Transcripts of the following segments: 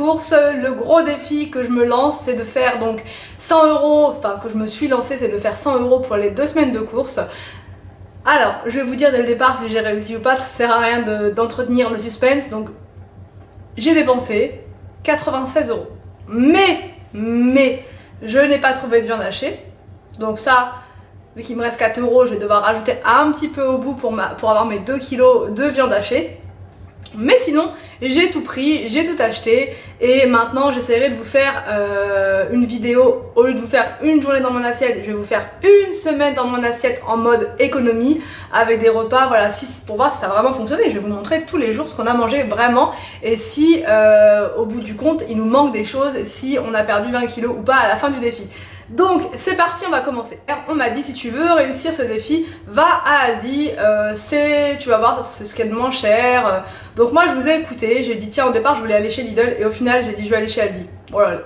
courses. Le gros défi que je me lance, c'est de faire donc 100 €, enfin que je me suis lancée, c'est de faire 100 € pour les 2 semaines de courses. Alors, je vais vous dire dès le départ si j'ai réussi ou pas, ça sert à rien d'entretenir le suspense. Donc, j'ai dépensé 96 €. Mais, je n'ai pas trouvé de viande hachée. Donc ça, vu qu'il me reste 4 €, je vais devoir rajouter un petit peu au bout pour avoir mes 2 kilos de viande hachée. Mais sinon, j'ai tout pris, j'ai tout acheté et maintenant j'essaierai de vous faire une vidéo. Au lieu de vous faire une journée dans mon assiette, je vais vous faire une semaine dans mon assiette en mode économie avec des repas, voilà, pour voir si ça a vraiment fonctionné. Je vais vous montrer tous les jours ce qu'on a mangé vraiment et si au bout du compte il nous manque des choses, si on a perdu 20 kilos ou pas à la fin du défi. Donc c'est parti, on va commencer. On m'a dit si tu veux réussir ce défi, va à Aldi, tu vas voir, c'est ce qu'il y a de moins cher. Donc moi je vous ai écouté, j'ai dit tiens au départ je voulais aller chez Lidl et au final j'ai dit je vais aller chez Aldi. Voilà.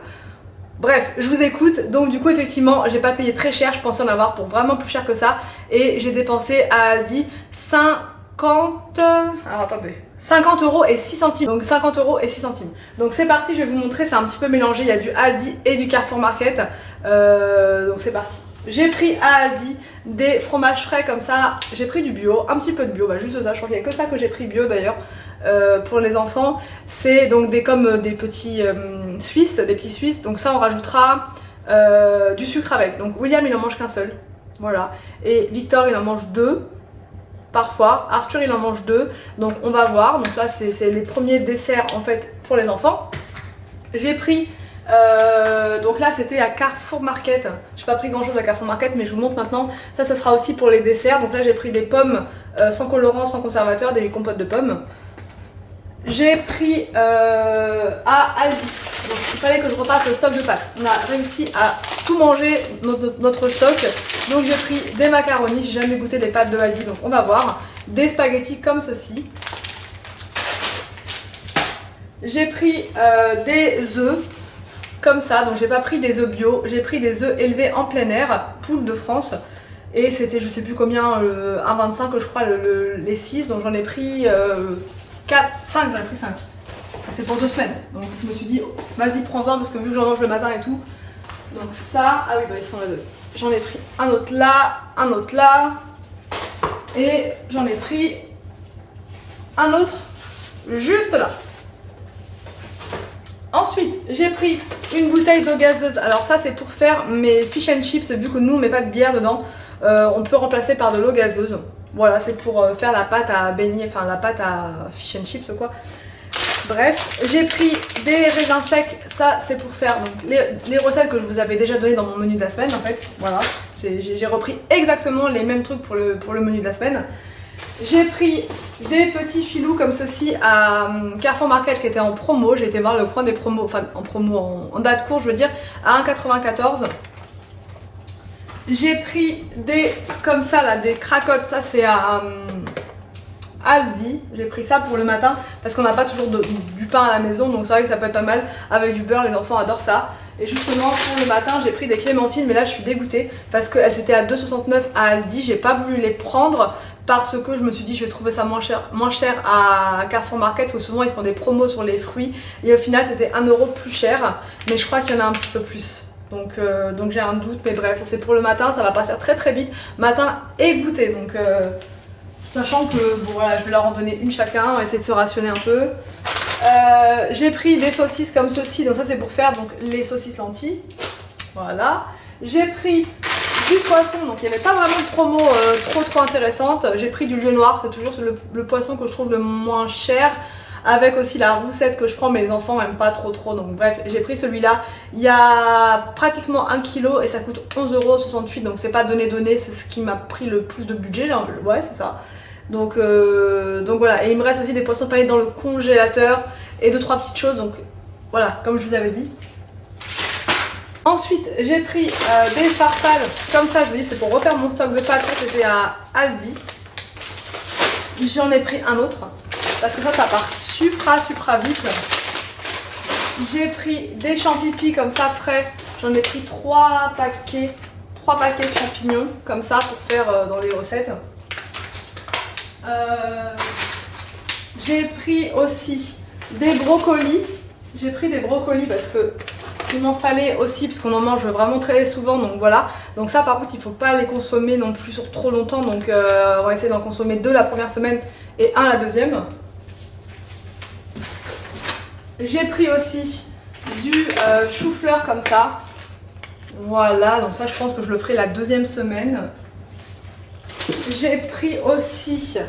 Bref, je vous écoute, donc du coup effectivement j'ai pas payé très cher, je pensais en avoir pour vraiment plus cher que ça et j'ai dépensé à Aldi 50 € et 6 centimes. Donc 50 € et 6 centimes. Donc c'est parti, je vais vous montrer, c'est un petit peu mélangé, il y a du Aldi et du Carrefour Market. Donc c'est parti. J'ai pris à Aldi des fromages frais comme ça, j'ai pris du bio, un petit peu de bio, bah juste ça, je crois qu'il n'y a que ça que j'ai pris bio d'ailleurs. Pour les enfants, c'est donc des petits suisses, des petits suisses, donc ça on rajoutera du sucre avec. Donc William il en mange qu'un seul, voilà, et Victor il en mange 2. Parfois, Arthur il en mange 2, donc on va voir. Donc là c'est les premiers desserts en fait pour les enfants. J'ai pris, donc là c'était à Carrefour Market, j'ai pas pris grand chose à Carrefour Market mais je vous montre maintenant, ça sera aussi pour les desserts. Donc là j'ai pris des pommes sans colorant, sans conservateur, des compotes de pommes. J'ai pris à Aldi, donc il fallait que je repasse le stock de pâtes. On a réussi à tout manger, notre stock. Donc j'ai pris des macaronis, j'ai jamais goûté des pâtes de Aldi, donc on va voir. Des spaghettis comme ceci. J'ai pris des œufs comme ça, donc j'ai pas pris des œufs bio, j'ai pris des œufs élevés en plein air, poule de France. Et c'était je sais plus combien, 1,25 je crois les 6, donc j'en ai pris 5, j'en ai pris 5. C'est pour 2 semaines, donc je me suis dit vas-y prends-en parce que vu que j'en mange le matin et tout. Donc ça, ah oui bah ils sont là deux. J'en ai pris un autre là, et j'en ai pris un autre juste là. Ensuite, j'ai pris une bouteille d'eau gazeuse. Alors ça c'est pour faire mes fish and chips, vu que nous on met pas de bière dedans, on peut remplacer par de l'eau gazeuse. Voilà, c'est pour faire la pâte à beignet, enfin la pâte à fish and chips quoi. Bref, j'ai pris des raisins secs, ça c'est pour faire donc, les recettes que je vous avais déjà données dans mon menu de la semaine en fait. Voilà, j'ai repris exactement les mêmes trucs pour le menu de la semaine. J'ai pris des petits filous comme ceci à Carrefour Market qui était en promo. J'ai été voir le coin des promos, enfin en promo, en date courte je veux dire, à 1,94 €. J'ai pris des, comme ça là, des cracottes, ça c'est à Aldi. J'ai pris ça pour le matin parce qu'on n'a pas toujours du pain à la maison, donc c'est vrai que ça peut être pas mal avec du beurre, les enfants adorent ça. Et justement pour le matin j'ai pris des clémentines, mais là je suis dégoûtée parce qu'elles étaient à 2,69 € à Aldi. J'ai pas voulu les prendre parce que je me suis dit je vais trouver ça moins cher à Carrefour Market, parce que souvent ils font des promos sur les fruits et au final c'était 1 € plus cher, mais je crois qu'il y en a un petit peu plus. Donc j'ai un doute, mais bref, ça c'est pour le matin, ça va passer très très vite, matin et goûter. Donc sachant que bon voilà, je vais leur en donner une chacun, on va essayer de se rationner un peu. J'ai pris des saucisses comme ceci, donc ça c'est pour faire donc les saucisses lentilles. Voilà. J'ai pris du poisson, donc il n'y avait pas vraiment de promo trop intéressante. J'ai pris du lieu noir, c'est toujours le poisson que je trouve le moins cher. Avec aussi la roussette que je prends, mais les enfants n'aiment pas trop, donc bref, j'ai pris celui-là. Il y a pratiquement 1 kg et ça coûte 11,68 €, donc c'est pas donné, c'est ce qui m'a pris le plus de budget, genre, ouais c'est ça. Donc voilà, et il me reste aussi des poissons panés dans le congélateur et 2-3 petites choses, donc voilà, comme je vous avais dit. Ensuite, j'ai pris des farfales, comme ça, je vous dis, c'est pour refaire mon stock de pâtes, ça c'était à Aldi. J'en ai pris un autre. Parce que ça part supra vite. J'ai pris des champignons comme ça frais. J'en ai pris 3 paquets de champignons comme ça pour faire dans les recettes. J'ai pris aussi des brocolis. J'ai pris des brocolis parce que il m'en fallait aussi parce qu'on en mange vraiment très souvent, donc voilà. Donc ça par contre il faut pas les consommer non plus sur trop longtemps, donc on va essayer d'en consommer 2 la première semaine et 1 la deuxième. J'ai pris aussi du chou-fleur comme ça. Voilà, donc ça je pense que je le ferai la deuxième semaine. J'ai pris aussi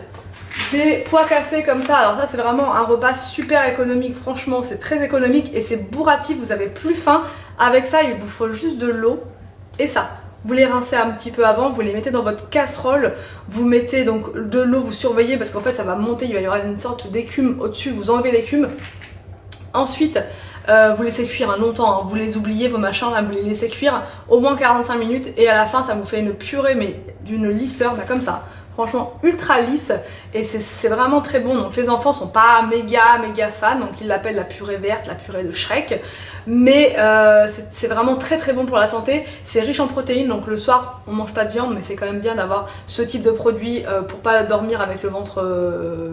des pois cassés comme ça. Alors ça c'est vraiment un repas super économique, franchement c'est très économique et c'est bourratif, vous avez plus faim. Avec ça il vous faut juste de l'eau et ça. Vous les rincez un petit peu avant, vous les mettez dans votre casserole, vous mettez donc de l'eau, vous surveillez parce qu'en fait ça va monter, il va y avoir une sorte d'écume au-dessus, vous enlevez l'écume. Ensuite, vous laissez cuire longtemps, hein. Vous les oubliez vos machins, là, vous les laissez cuire au moins 45 minutes et à la fin ça vous fait une purée mais d'une lisseur, bah, comme ça. Franchement ultra lisse et c'est vraiment très bon. Donc les enfants sont pas méga fans, donc ils l'appellent la purée verte, la purée de Shrek. Mais c'est vraiment très bon pour la santé. C'est riche en protéines, donc le soir on mange pas de viande, mais c'est quand même bien d'avoir ce type de produit pour pas dormir avec le ventre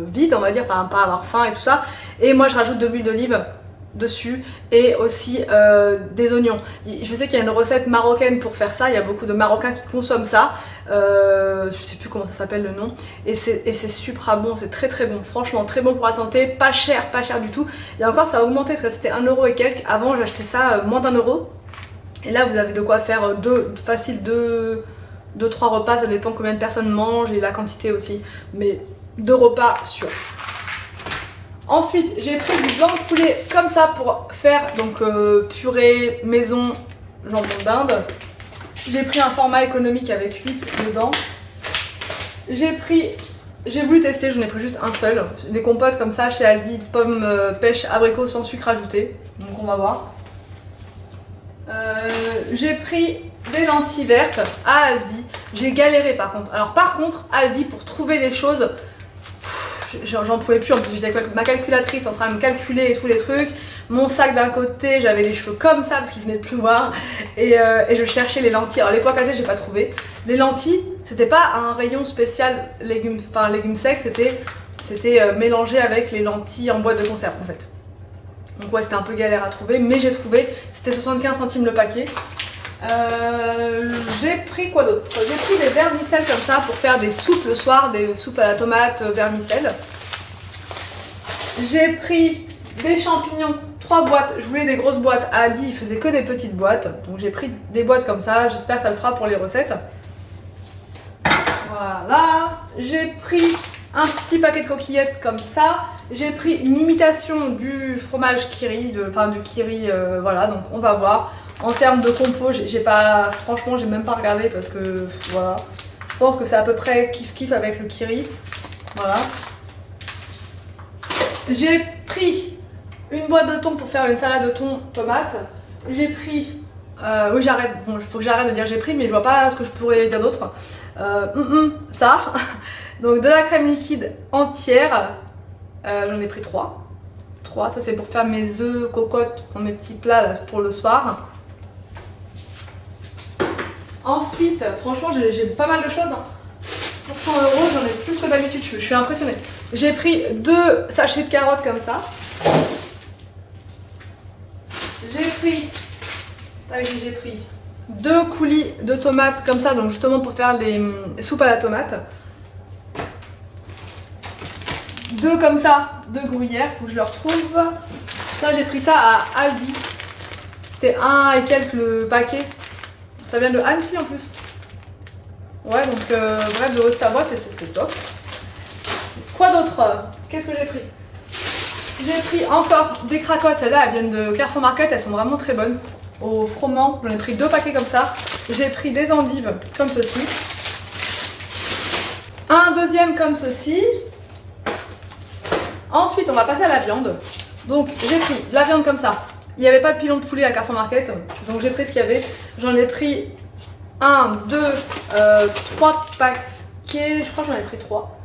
vide, on va dire, enfin pas avoir faim et tout ça. Et moi je rajoute de l'huile d'olive dessus et aussi des oignons. Je sais qu'il y a une recette marocaine pour faire ça, il y a beaucoup de Marocains qui consomment ça, je sais plus comment ça s'appelle le nom, et c'est super bon, c'est très bon, franchement très bon pour la santé, pas cher du tout. Et encore ça a augmenté parce que c'était 1 euro et quelques, avant j'achetais ça moins d'1 euro, et là vous avez de quoi faire facile 2-3 repas, ça dépend combien de personnes mangent et la quantité aussi, mais 2 repas sûrs. Ensuite, j'ai pris du blanc de poulet comme ça pour faire donc purée maison jambon d'Inde. J'ai pris un format économique avec 8 dedans. J'ai voulu tester, j'en ai pris juste un seul. Des compotes comme ça chez Aldi, pommes, pêche, abricots sans sucre ajouté. Donc on va voir. J'ai pris des lentilles vertes à Aldi. J'ai galéré par contre. Alors par contre, Aldi pour trouver les choses... J'en pouvais plus, en plus j'étais avec ma calculatrice en train de me calculer et tous les trucs. Mon sac d'un côté, j'avais les cheveux comme ça parce qu'il venait de pleuvoir. Et je cherchais les lentilles. Alors les pois cassés, j'ai pas trouvé. Les lentilles, c'était pas un rayon spécial légumes, enfin légumes secs, c'était mélangé avec les lentilles en boîte de conserve en fait. Donc ouais, c'était un peu galère à trouver, mais j'ai trouvé. C'était 75 centimes le paquet. J'ai pris quoi d'autre? J'ai pris des vermicelles comme ça pour faire des soupes le soir, des soupes à la tomate, vermicelles. J'ai pris des champignons, 3 boîtes. Je voulais des grosses boîtes. À Aldi, il faisait que des petites boîtes. Donc j'ai pris des boîtes comme ça. J'espère que ça le fera pour les recettes. Voilà. J'ai pris un petit paquet de coquillettes comme ça. J'ai pris une imitation du fromage Kiri, du Kiri, voilà. Donc on va voir. En termes de compo, franchement, j'ai même pas regardé parce que voilà. Je pense que c'est à peu près kiff avec le Kiri. Voilà. J'ai pris une boîte de thon pour faire une salade de thon tomate. J'ai pris... oui, j'arrête. Bon, il faut que j'arrête de dire j'ai pris, mais je vois pas ce que je pourrais dire d'autre. Ça. Donc de la crème liquide entière. J'en ai pris 3. Ça c'est pour faire mes œufs cocottes dans mes petits plats là, pour le soir. Ensuite, franchement, j'ai pas mal de choses. Hein. Pour 100 €, j'en ai plus que d'habitude, je suis impressionnée. J'ai pris 2 sachets de carottes comme ça. J'ai pris 2 coulis de tomates comme ça, donc justement pour faire les soupes à la tomate. 2 comme ça, 2 gruyères, faut que je le retrouve. Ça, j'ai pris ça à Aldi. C'était 1 et quelques le paquet. Ça vient de Annecy en plus. Ouais, donc bref, de Haute-Savoie, c'est top. Quoi d'autre? Qu'est-ce que j'ai pris? J'ai pris encore des cracottes. Celles-là, elles viennent de Carrefour Market. Elles sont vraiment très bonnes. Au froment, j'en ai pris 2 paquets comme ça. J'ai pris des endives comme ceci. Un deuxième comme ceci. Ensuite, on va passer à la viande. Donc, j'ai pris de la viande comme ça. Il n'y avait pas de pilon de poulet à Carrefour Market, donc j'ai pris ce qu'il y avait. J'en ai pris 1, 2, 3 paquets. Je crois que j'en ai pris 3.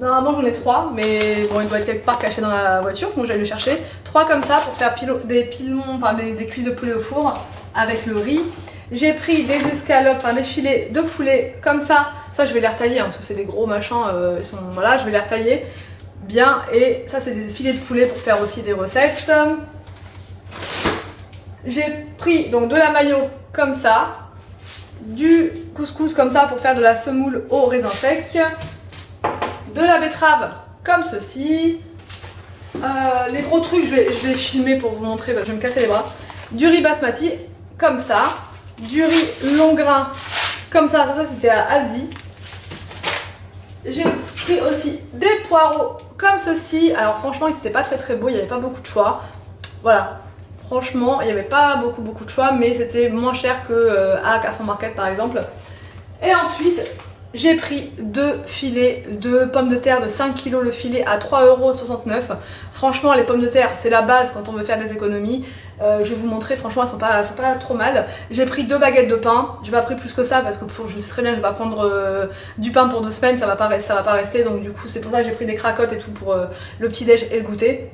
Normalement, j'en ai 3, mais bon, il doit être quelque part caché dans la voiture, donc j'allais le chercher. 3 comme ça pour faire des cuisses de poulet au four avec le riz. J'ai pris des escalopes, des filets de poulet comme ça. Ça, je vais les retailler, hein, parce que c'est des gros machins. Voilà, je vais les retailler bien. Et ça, c'est des filets de poulet pour faire aussi des recettes. J'ai pris donc de la mayo comme ça, du couscous comme ça pour faire de la semoule au raisin sec, de la betterave comme ceci, les gros trucs je vais filmer pour vous montrer parce que je vais me casser les bras, du riz basmati comme ça, du riz long grain comme ça c'était à Aldi. J'ai pris aussi des poireaux comme ceci, alors franchement ils n'étaient pas très beaux, il n'y avait pas beaucoup de choix, voilà. Franchement, il n'y avait pas beaucoup de choix, mais c'était moins cher que à Carrefour Market par exemple. Et ensuite, j'ai pris 2 filets de pommes de terre de 5 kg le filet à 3,69 €. Franchement, les pommes de terre, c'est la base quand on veut faire des économies. Je vais vous montrer, franchement, elles sont pas trop mal. J'ai pris 2 baguettes de pain. J'ai pas pris plus que ça parce que je sais très bien que je vais pas prendre du pain pour 2 semaines, ça va pas rester. Donc du coup, c'est pour ça que j'ai pris des cracottes et tout pour le petit déj et le goûter.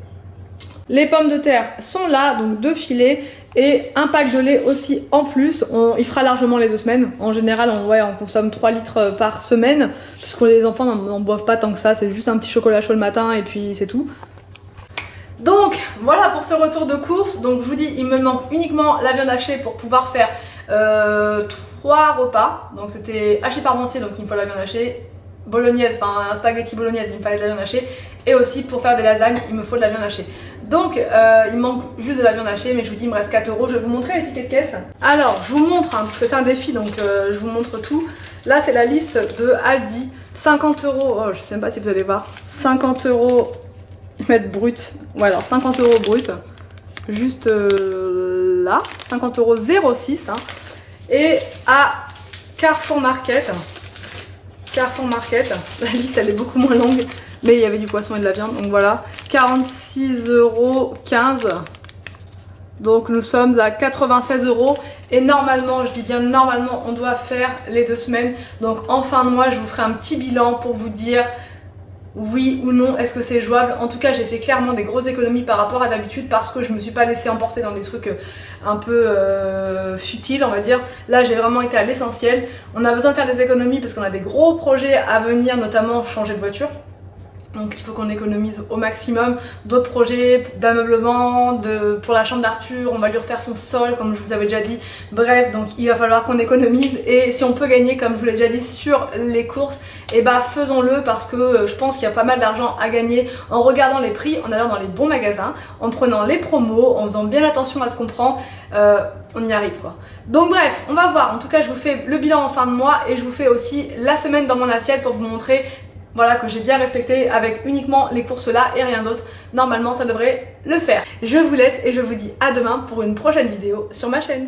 Les pommes de terre sont là, donc 2 filets et un pack de lait aussi en plus. Il fera largement les 2 semaines. En général, on consomme 3 litres par semaine parce que les enfants n'en boivent pas tant que ça. C'est juste un petit chocolat chaud le matin et puis c'est tout. Donc voilà pour ce retour de course. Donc je vous dis, il me manque uniquement la viande hachée pour pouvoir faire 3 repas. Donc c'était haché parmentier, donc il me faut la viande hachée. Bolognaise, enfin un spaghetti bolognaise, il me fallait de la viande hachée. Et aussi pour faire des lasagnes, il me faut de la viande hachée. Donc il manque juste de la viande hachée, mais je vous dis il me reste 4 €. Je vais vous montrer les tickets de caisse. Alors je vous montre, parce que c'est un défi, donc je vous montre tout. Là c'est la liste de Aldi. 50 €, oh, je sais même pas si vous allez voir. 50 €, ils mettent brut. Ouais alors 50 € brut. Juste là. 50 € 06. Hein. Et à Carrefour Market, la liste elle est beaucoup moins longue, mais il y avait du poisson et de la viande, donc voilà, 46,15 €. Donc nous sommes à 96 € et normalement, je dis bien normalement, on doit faire les 2 semaines. Donc en fin de mois, je vous ferai un petit bilan pour vous dire oui ou non, est-ce que c'est jouable. En tout cas, j'ai fait clairement des grosses économies par rapport à d'habitude parce que je me suis pas laissée emporter dans des trucs un peu futiles, on va dire. Là, j'ai vraiment été à l'essentiel. On a besoin de faire des économies parce qu'on a des gros projets à venir, notamment changer de voiture. Donc il faut qu'on économise au maximum. D'autres projets d'ameublement, pour la chambre d'Arthur, on va lui refaire son sol comme je vous avais déjà dit. Bref, donc il va falloir qu'on économise et si on peut gagner comme je vous l'ai déjà dit sur les courses, et bah faisons-le parce que je pense qu'il y a pas mal d'argent à gagner en regardant les prix, en allant dans les bons magasins, en prenant les promos, en faisant bien attention à ce qu'on prend. On y arrive quoi. Donc bref, on va voir. En tout cas, je vous fais le bilan en fin de mois et je vous fais aussi la semaine dans mon assiette pour vous montrer. Voilà, que j'ai bien respecté avec uniquement les courses là et rien d'autre. Normalement, ça devrait le faire. Je vous laisse et je vous dis à demain pour une prochaine vidéo sur ma chaîne.